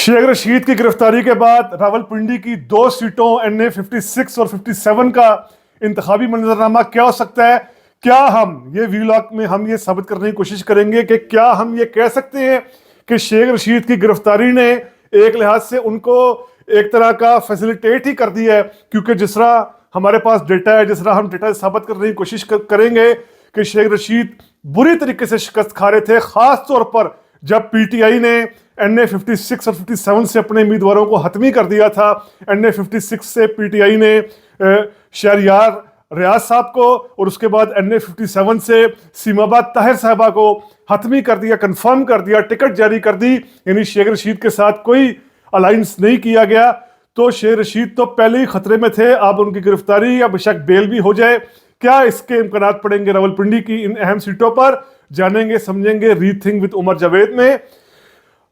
शेख रशीद की गिरफ्तारी के बाद रावलपिंडी की दो सीटों NA 56 और 57 का इंतखाबी मंजरनामा क्या हो सकता है। क्या हम ये व्लॉग में हम ये साबित करने की कोशिश करेंगे कि क्या हम ये कह सकते हैं कि शेख रशीद की गिरफ्तारी ने एक लिहाज से उनको एक तरह का फैसिलिटेट ही कर दिया है, क्योंकि जिस तरह हमारे पास डेटा है, जिस तरह हम डेटा साबित करने की कोशिश करेंगे कि शेख रशीद बुरी तरीके से शिकस्त खा रहे थे, खास तौर पर जब पीटीआई ने NA 56 और 57 से अपने उम्मीदवारों को हतमी कर दिया था। NA 56 से पीटीआई ने शहरयार रियाज साहब को और उसके बाद NA 57 से सीमाबाद ताहिर साहबा को हतमी कर दिया, कंफर्म कर दिया, टिकट जारी कर दी, यानी शेख रशीद के साथ कोई अलायंस नहीं किया गया। तो शेख रशीद तो पहले ही खतरे में थे, अब उनकी गिरफ्तारी या बेशक बेल भी हो जाए, क्या इसके इम्कानात पड़ेंगे रावलपिंडी की इन अहम सीटों पर, जानेंगे समझेंगे रीथिंक विद उमर जावेद में।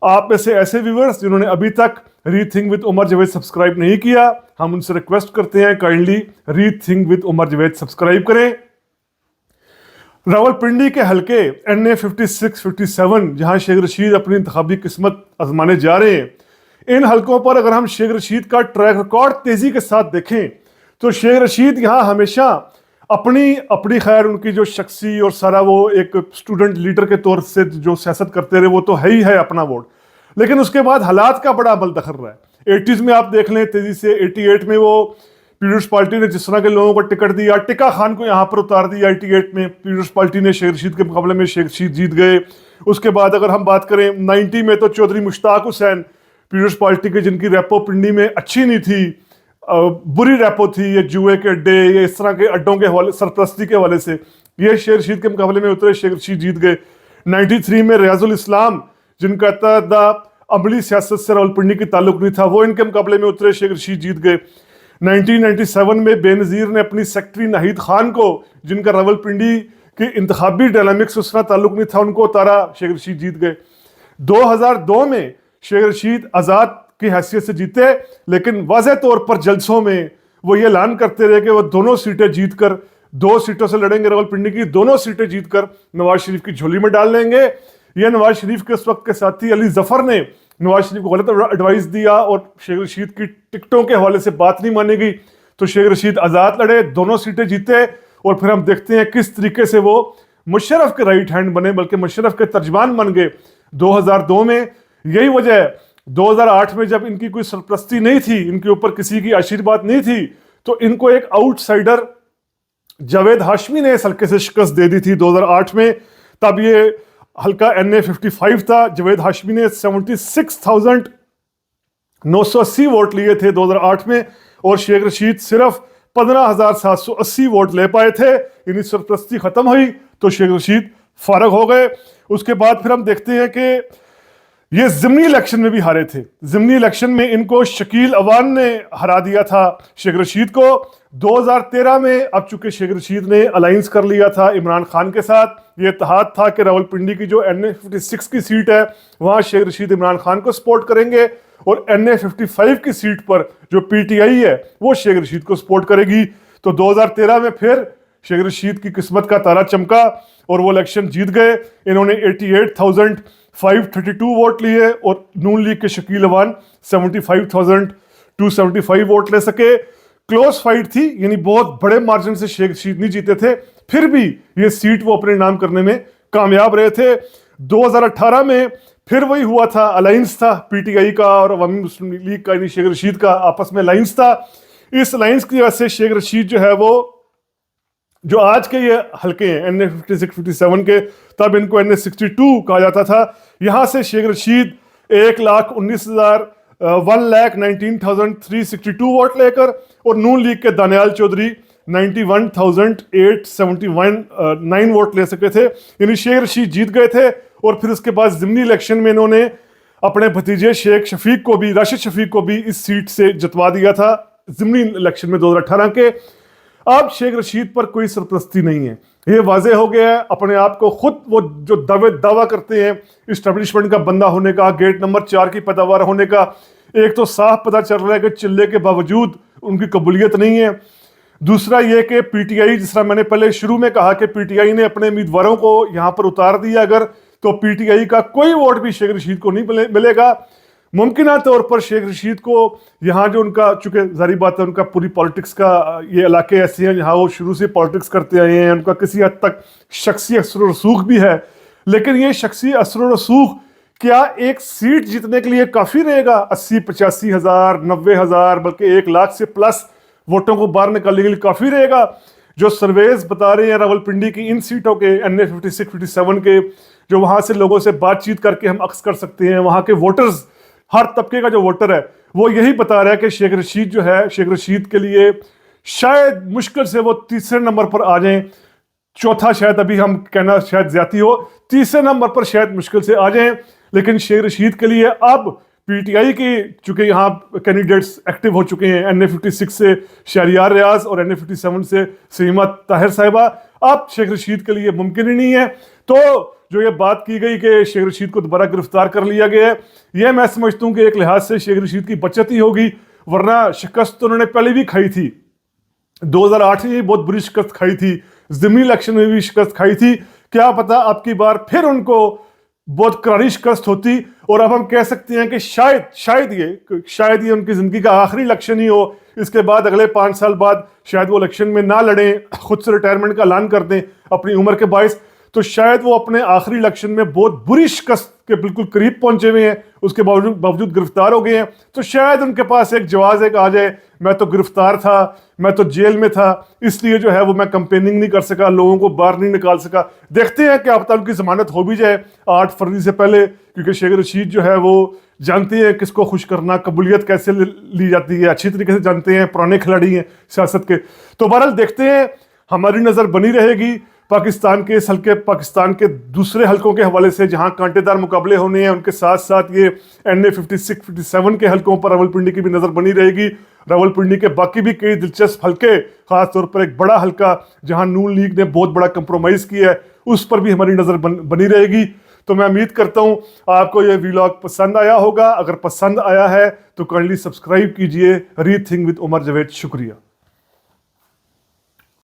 आप में से ऐसे व्यूअर्स जिन्होंने अभी तक rethink with Umar Javed subscribe नहीं किया, हम उनसे रिक्वेस्ट करते हैं kindly rethink with Umar Javed subscribe करें। रावलपिंडी के हलके NA 56, 57 जहां शेख रशीद अपनी इंतखाबी किस्मत आजमाने जा रहे हैं, इन हलकों पर अगर हम शेख रशीद का ट्रैक रिकॉर्ड तेजी के साथ देखें तो शेख रशीद यहाँ हमेशा अपनी खैर उनकी जो शख्सी और सारा वो एक स्टूडेंट लीडर के तौर से जो सियासत करते रहे वो तो है ही है अपना वोट, लेकिन उसके बाद हालात का बड़ा अमल दखल रहा है। 80s में आप देख लें तेजी से, 88 में वो पीपल्स पार्टी ने जिस तरह के लोगों को टिकट दिया, टिक्का खान को यहाँ पर उतार दिया 88 में, पीपल्स पार्टी ने शेख रशीद के मुकाबले में शेख रशीद जीत गए। उसके बाद अगर हम बात करें 90 में तो चौधरी मुश्ताक हुसैन पीपल्स पार्टी के, जिनकी रेपो पिंडी में अच्छी नहीं थी, बुरी रेपो थी, ये जुए के अड्डे, ये इस तरह के अड्डों के हवाले, सरपरस्ती के हवाले से ये शेख रशीद के मुकाबले में उतरे, शेख रशीद जीत गए। 93 में रियाजुल इस्लाम जिनका अमली सियासत से रावलपिंडी की ताल्लुक नहीं था, वो इनके मुकाबले में उतरे, शेख रशीद जीत गए। 1997 में बेनज़ीर ने अपनी सेक्रेटरी नाहिद खान को, जिनका रावलपिंडी की इंतखाबी डायनामिक्स उस तरह ताल्लुक नहीं था, उनको उतारा, शेख रशीद जीत गए। 2002 में शेख रशीद आज़ाद की हैसियत से जीते, लेकिन वाज़ेह तौर पर जलसों में वो ये ऐलान करते रहे कि वो दोनों सीटें जीतकर, 2 सीटों से लड़ेंगे रावलपिंडी की, दोनों सीटें जीतकर नवाज शरीफ की झोली में डाल लेंगे। ये नवाज शरीफ के उस वक्त के साथी अली जफर ने नवाज शरीफ को गलत एडवाइस दिया और शेख रशीद की टिकटों के हवाले से बात नहीं मानी गई, तो शेख रशीद आज़ाद लड़े, दोनों सीटें जीते, और फिर हम देखते हैं किस तरीके से वो मुशर्रफ के राइट हैंड बने, बल्कि मुशर्रफ के तर्जमान बन गए 2002 में। यही वजह है 2008 में जब इनकी कोई सरपरस्ती नहीं थी, इनके ऊपर किसी की आशीर्वाद नहीं थी, तो इनको एक आउटसाइडर जावेद हाशमी ने इस हल्के से शिकस्त दे दी थी 2008 में। तब ये हल्का NA 55 था, जावेद हाशमी ने 76,980 वोट लिए थे 2008 में, और शेख रशीद सिर्फ 15,780 वोट ले पाए थे। यानी सरपरस्ती खत्म हुई तो शेख रशीद फारग हो गए। उसके बाद फिर हम देखते हैं कि ये ज़िमनी इलेक्शन में भी हारे थे। ज़िमनी इलेक्शन में इनको शकील अवान ने हरा दिया था शेख रशीद को। 2013 में अब चूंकि शेख रशीद ने अलायंस कर लिया था इमरान खान के साथ, ये इत्तेहाद था कि रावलपिंडी की जो NA 56 की सीट है वहाँ शेख रशीद इमरान खान को सपोर्ट करेंगे, और NA 55 की सीट पर जो पीटीआई है वो शेख रशीद को सपोर्ट करेगी। तो 2013 में फिर शेख रशीद की किस्मत का तारा चमका और वो इलेक्शन जीत गए। इन्होंने 88,532 वोट लिए और नून लीग के शकील अवान 75,275 वोट ले सके। क्लोज फाइट थी, यानी बहुत बड़े मार्जिन से शेख रशीद नहीं जीते थे, फिर भी ये सीट वो अपने नाम करने में कामयाब रहे थे। 2018 में फिर वही हुआ था, अलायंस था पीटीआई का और अवामी मुस्लिम लीग का, यानी शेख रशीद का आपस में अलायंस था। इस अलायंस की वजह से शेख रशीद जो है वो जो आज के ये हल्के हैं NA 56, 57 के, तब इनको NA 62 कहा जाता था, यहाँ से शेख रशीद 1,19,362 वोट लेकर, और नून लीग के दानियाल चौधरी 91,871 वोट ले सके थे। यानी शेख रशीद जीत गए थे। और फिर उसके बाद ज़िमनी इलेक्शन में इन्होंने अपने भतीजे शेख शफीक को भी, राशिद शफीक को भी इस सीट से जितवा दिया था ज़िमनी इलेक्शन में 2018 के। अब शेख रशीद पर कोई सरपरस्ती नहीं है, ये वाज़ेह हो गया है। अपने आप को खुद वो जो दावा करते हैं इस्टेब्लिशमेंट का बंदा होने का, गेट नंबर 4 की पैदावार होने का, एक तो साफ पता चल रहा है कि चिल्ले के बावजूद उनकी कबूलियत नहीं है। दूसरा ये कि पीटीआई, जिस तरह मैंने पहले शुरू में कहा कि पीटीआई ने अपने उम्मीदवारों को यहाँ पर उतार दिया, अगर तो पीटीआई का कोई वोट भी शेख रशीद को नहीं मिलेगा। मुमकिन तौर पर शेख रशीद को यहाँ जो उनका, चूंकि जारी बात है उनका पूरी पॉलिटिक्स का ये इलाके ऐसे हैं जहाँ वो शुरू से पॉलिटिक्स करते आए हैं, उनका किसी हद तक शख्सी असर रसूख भी है, लेकिन ये शख्सी असर रसूख क्या एक सीट जीतने के लिए काफ़ी रहेगा? 80-85 हज़ार, 90 हज़ार, बल्कि 1 लाख से प्लस वोटों को बाहर निकालने के लिए काफ़ी रहेगा? जो सर्वेज बता रहे हैं रावलपिंडी की इन सीटों के NA 56, 57 के, जो वहाँ से लोगों से बातचीत करके हम अक्स कर सकते हैं, वहाँ के वोटर्स, हर तबके का जो वोटर है वो यही बता रहा है कि शेख रशीद जो है, शेख रशीद के लिए शायद मुश्किल से वो तीसरे नंबर पर आ जाएं, चौथा शायद अभी हम कहना शायद ज्यादा हो, तीसरे नंबर पर शायद मुश्किल से आ जाएं। लेकिन शेख रशीद के लिए अब PTI की, चूंकि यहाँ कैंडिडेट्स एक्टिव हो चुके हैं, NA 56 से शहरियार रियाज और NA 57 से सीमा ताहिर साहिबा, अब शेख रशीद के लिए मुमकिन ही नहीं है। तो जो ये बात की गई कि शेख रशीद को दोबारा गिरफ्तार कर लिया गया है, यह मैं समझता हूँ कि एक लिहाज से शेख रशीद की बचत ही होगी, वरना शिकस्त तो उन्होंने पहले भी खाई थी। 2008 में बहुत बुरी शिकस्त खाई थी, ज़िमनी इलेक्शन में भी शिकस्त खाई थी। क्या पता अब की बार फिर उनको बहुत करारी शिकस्त होती, और अब हम कह सकते हैं कि शायद ये उनकी जिंदगी का आखिरी इलेक्शन ही हो। इसके बाद अगले 5 साल बाद शायद वो इलेक्शन में ना लड़ें, खुद से रिटायरमेंट का ऐलान कर दें अपनी उम्र के बायस, तो शायद वो अपने आखिरी इलेक्शन में बहुत बुरी शिकस्त के बिल्कुल करीब पहुंचे हुए हैं, उसके बावजूद गिरफ्तार हो गए हैं। तो शायद उनके पास एक जवाब एक आ जाए, मैं तो गिरफ्तार था, मैं तो जेल में था, इसलिए जो है वो मैं कंपेनिंग नहीं कर सका, लोगों को बाहर नहीं निकाल सका। देखते हैं कि अब तक उनकी जमानत हो भी जाए 8 फरवरी से पहले, क्योंकि शेख रशीद जो है वो जानते हैं किसको खुश करना, कबूलियत कैसे ली जाती है, अच्छी तरीके से जानते हैं, पुराने खिलाड़ी हैं सियासत के। तो बहरहाल देखते हैं, हमारी नज़र बनी रहेगी पाकिस्तान के इस हल्के, पाकिस्तान के दूसरे हल्कों के हवाले से जहां कांटेदार मुकाबले होने हैं, उनके साथ साथ ये NA 56, 57 के हल्कों पर रावलपिंडी की भी नज़र बनी रहेगी। रावलपिंडी के बाकी भी कई दिलचस्प हल्के, खासतौर पर एक बड़ा हल्का जहां नून लीग ने बहुत बड़ा कंप्रोमाइज़ किया है, उस पर भी हमारी नज़र बनी रहेगी। तो मैं उम्मीद करता हूं आपको यह व्लॉग पसंद आया होगा। अगर पसंद आया है तो काइंडली सब्सक्राइब कीजिए रीथिंक विद उमर जावेद। शुक्रिया।